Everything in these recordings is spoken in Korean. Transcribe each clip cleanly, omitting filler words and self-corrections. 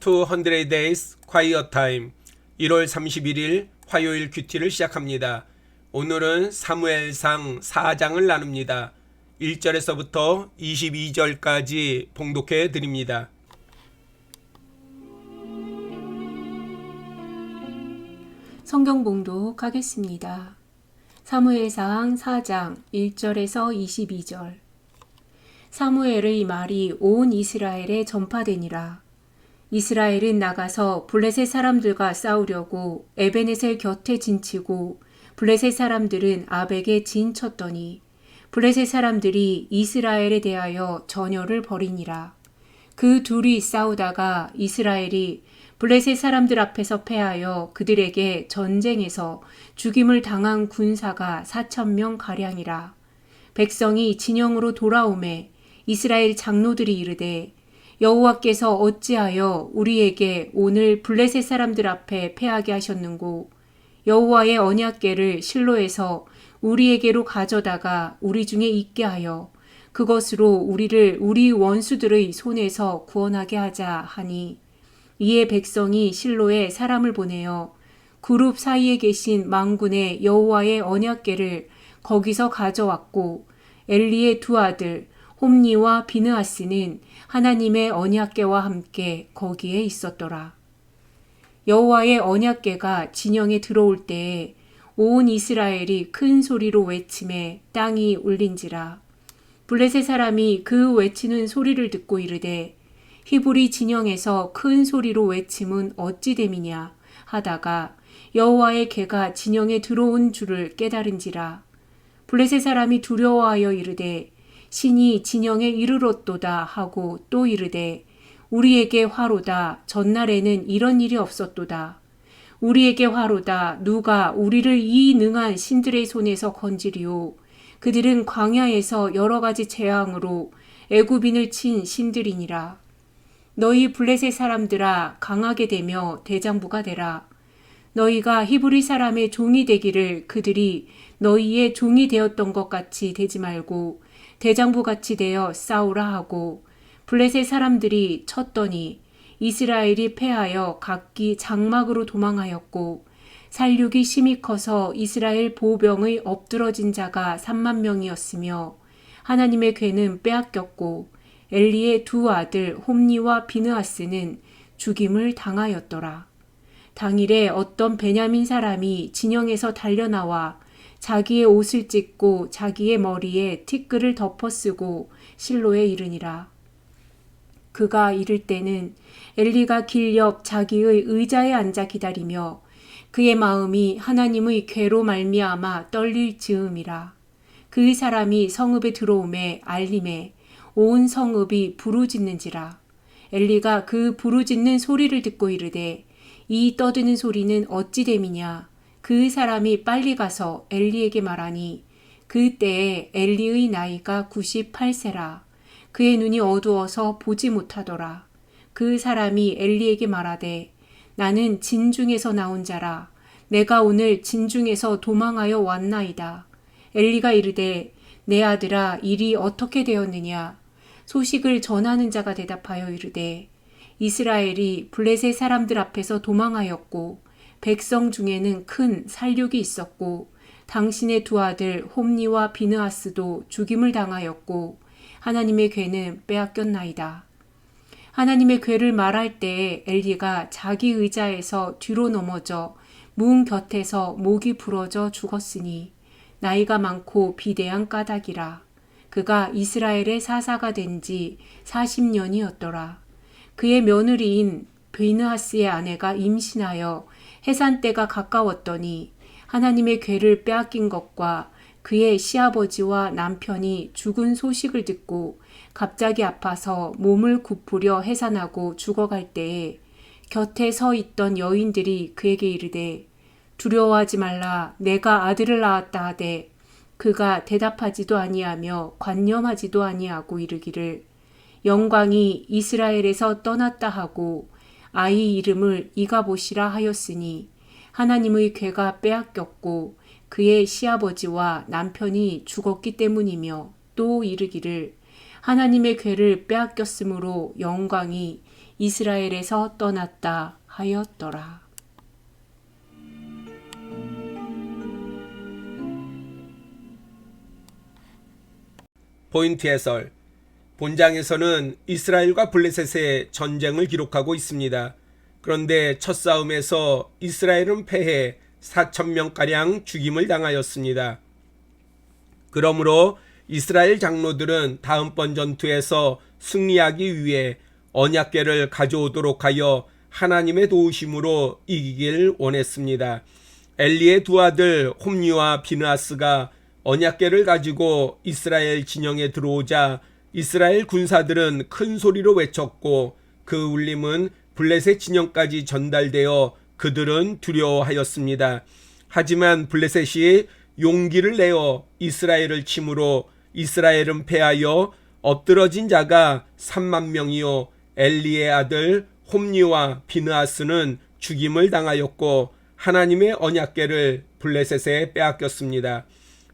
200 Days Quiet Time 1월 31일 화요일 큐티를 시작합니다. 오늘은 사무엘상 4장을 나눕니다. 1절에서부터 22절까지 봉독해 드립니다. 성경 봉독하겠습니다. 사무엘상 4장 1절에서 22절. 사무엘의 말이 온 이스라엘에 전파되니라. 이스라엘은 나가서 블레셋 사람들과 싸우려고 에베네셀 곁에 진치고 블레셋 사람들은 아벡에 진쳤더니 블레셋 사람들이 이스라엘에 대하여 전열을 벌이니라. 그 둘이 싸우다가 이스라엘이 블레셋 사람들 앞에서 패하여 그들에게 전쟁에서 죽임을 당한 군사가 4,000명 가량이라. 백성이 진영으로 돌아오매 이스라엘 장로들이 이르되 여호와께서 어찌하여 우리에게 오늘 블레셋 사람들 앞에 패하게 하셨는고 여호와의 언약궤를 실로에서 우리에게로 가져다가 우리 중에 있게 하여 그것으로 우리를 우리 원수들의 손에서 구원하게 하자 하니 이에 백성이 실로에 사람을 보내어 그룹 사이에 계신 망군의 여호와의 언약궤를 거기서 가져왔고 엘리의 두 아들 홈니와 비느하스는 하나님의 언약궤와 함께 거기에 있었더라. 여호와의 언약궤가 진영에 들어올 때에 온 이스라엘이 큰 소리로 외치매 땅이 울린지라. 블레셋 사람이 그 외치는 소리를 듣고 이르되 히브리 진영에서 큰 소리로 외침은 어찌 됨이냐 하다가 여호와의 궤가 진영에 들어온 줄을 깨달은지라. 블레셋 사람이 두려워하여 이르되 신이 진영에 이르렀도다 하고 또 이르되 우리에게 화로다. 전날에는 이런 일이 없었도다. 우리에게 화로다. 누가 우리를 이 능한 신들의 손에서 건지리오. 그들은 광야에서 여러 가지 재앙으로 애굽인을 친 신들이니라. 너희 블레셋 사람들아 강하게 되며 대장부가 되라. 너희가 히브리 사람의 종이 되기를 그들이 너희의 종이 되었던 것 같이 되지 말고 대장부같이 되어 싸우라 하고 블레셋 사람들이 쳤더니 이스라엘이 패하여 각기 장막으로 도망하였고 살육이 심히 커서 이스라엘 보병의 엎드러진 자가 3만 명이었으며 하나님의 궤는 빼앗겼고 엘리의 두 아들 홈니와 비느하스는 죽임을 당하였더라. 당일에 어떤 베냐민 사람이 진영에서 달려나와 자기의 옷을 찢고 자기의 머리에 티끌을 덮어쓰고 실로에 이르니라. 그가 이를 때는 엘리가 길 옆 자기의 의자에 앉아 기다리며 그의 마음이 하나님의 궤로 말미암아 떨릴 즈음이라. 그 사람이 성읍에 들어오매 알림에 온 성읍이 부르짖는지라. 엘리가 그 부르짖는 소리를 듣고 이르되 이 떠드는 소리는 어찌 됨이냐. 그 사람이 빨리 가서 엘리에게 말하니 그때에 엘리의 나이가 98세라. 그의 눈이 어두워서 보지 못하더라. 그 사람이 엘리에게 말하되 나는 진중에서 나온 자라. 내가 오늘 진중에서 도망하여 왔나이다. 엘리가 이르되 내 아들아 일이 어떻게 되었느냐. 소식을 전하는 자가 대답하여 이르되 이스라엘이 블레셋 사람들 앞에서 도망하였고 백성 중에는 큰 살육이 있었고 당신의 두 아들 홈니와 비느하스도 죽임을 당하였고 하나님의 궤는 빼앗겼나이다. 하나님의 궤를 말할 때에 엘리가 자기 의자에서 뒤로 넘어져 문 곁에서 목이 부러져 죽었으니 나이가 많고 비대한 까닭이라. 그가 이스라엘의 사사가 된 지 40년이었더라. 그의 며느리인 비느하스의 아내가 임신하여 해산 때가 가까웠더니 하나님의 궤를 빼앗긴 것과 그의 시아버지와 남편이 죽은 소식을 듣고 갑자기 아파서 몸을 굽으려 해산하고 죽어갈 때에 곁에 서 있던 여인들이 그에게 이르되 두려워하지 말라. 내가 아들을 낳았다 하되 그가 대답하지도 아니하며 관념하지도 아니하고 이르기를 영광이 이스라엘에서 떠났다 하고 아이 이름을 이가봇이라 하였으니 하나님의 궤가 빼앗겼고 그의 시아버지와 남편이 죽었기 때문이며 또 이르기를 하나님의 궤를 빼앗겼으므로 영광이 이스라엘에서 떠났다 하였더라. 포인트 해설. 본장에서는 이스라엘과 블레셋의 전쟁을 기록하고 있습니다. 그런데 첫 싸움에서 이스라엘은 패해 4,000명가량 죽임을 당하였습니다. 그러므로 이스라엘 장로들은 다음번 전투에서 승리하기 위해 언약궤를 가져오도록 하여 하나님의 도우심으로 이기길 원했습니다. 엘리의 두 아들 홈리와 비느하스가 언약궤를 가지고 이스라엘 진영에 들어오자 이스라엘 군사들은 큰 소리로 외쳤고 그 울림은 블레셋 진영까지 전달되어 그들은 두려워하였습니다. 하지만 블레셋이 용기를 내어 이스라엘을 치므로 이스라엘은 패하여 엎드러진 자가 3만 명이요 엘리의 아들 홈리와 비느하스는 죽임을 당하였고 하나님의 언약궤를 블레셋에 빼앗겼습니다.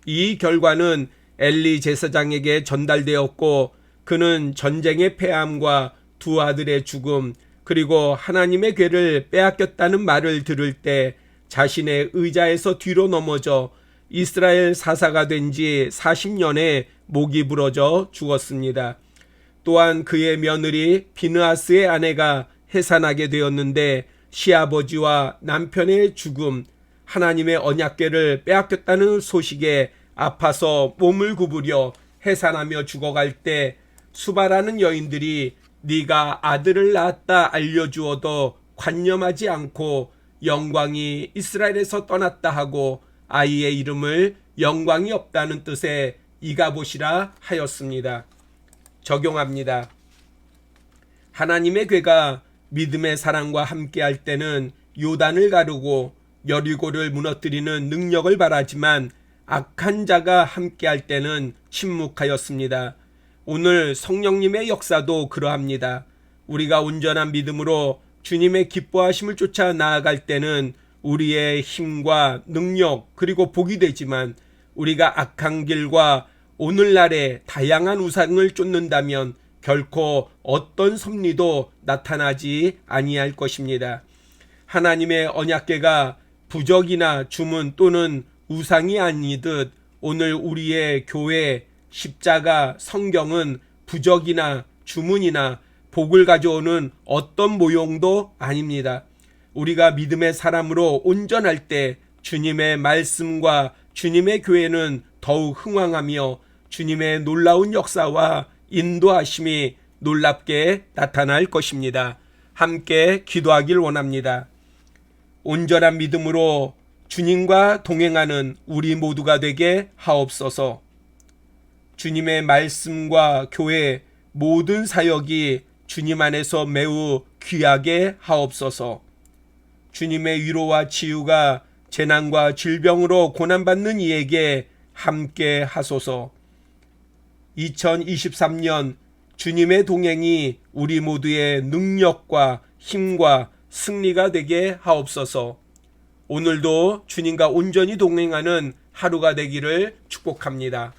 이 결과는 엘리 제사장에게 전달되었고 그는 전쟁의 패함과 두 아들의 죽음 그리고 하나님의 궤를 빼앗겼다는 말을 들을 때 자신의 의자에서 뒤로 넘어져 이스라엘 사사가 된 지 40년에 목이 부러져 죽었습니다. 또한 그의 며느리 비느하스의 아내가 해산하게 되었는데 시아버지와 남편의 죽음, 하나님의 언약궤를 빼앗겼다는 소식에 아파서 몸을 구부려 해산하며 죽어갈 때 수바라는 여인들이 네가 아들을 낳았다 알려주어도 관념하지 않고 영광이 이스라엘에서 떠났다 하고 아이의 이름을 영광이 없다는 뜻의 이가봇이라 하였습니다. 적용합니다. 하나님의 궤가 믿음의 사랑과 함께할 때는 요단을 가르고 여리고를 무너뜨리는 능력을 바라지만 악한 자가 함께할 때는 침묵하였습니다. 오늘 성령님의 역사도 그러합니다. 우리가 온전한 믿음으로 주님의 기뻐하심을 쫓아 나아갈 때는 우리의 힘과 능력 그리고 복이 되지만 우리가 악한 길과 오늘날의 다양한 우상을 쫓는다면 결코 어떤 섭리도 나타나지 아니할 것입니다. 하나님의 언약궤가 부적이나 주문 또는 우상이 아니듯 오늘 우리의 교회, 십자가, 성경은 부적이나 주문이나 복을 가져오는 어떤 모형도 아닙니다. 우리가 믿음의 사람으로 온전할 때 주님의 말씀과 주님의 교회는 더욱 흥왕하며 주님의 놀라운 역사와 인도하심이 놀랍게 나타날 것입니다. 함께 기도하길 원합니다. 온전한 믿음으로 주님과 동행하는 우리 모두가 되게 하옵소서. 주님의 말씀과 교회 모든 사역이 주님 안에서 매우 귀하게 하옵소서. 주님의 위로와 치유가 재난과 질병으로 고난받는 이에게 함께 하소서. 2023년 주님의 동행이 우리 모두의 능력과 힘과 승리가 되게 하옵소서. 오늘도 주님과 온전히 동행하는 하루가 되기를 축복합니다.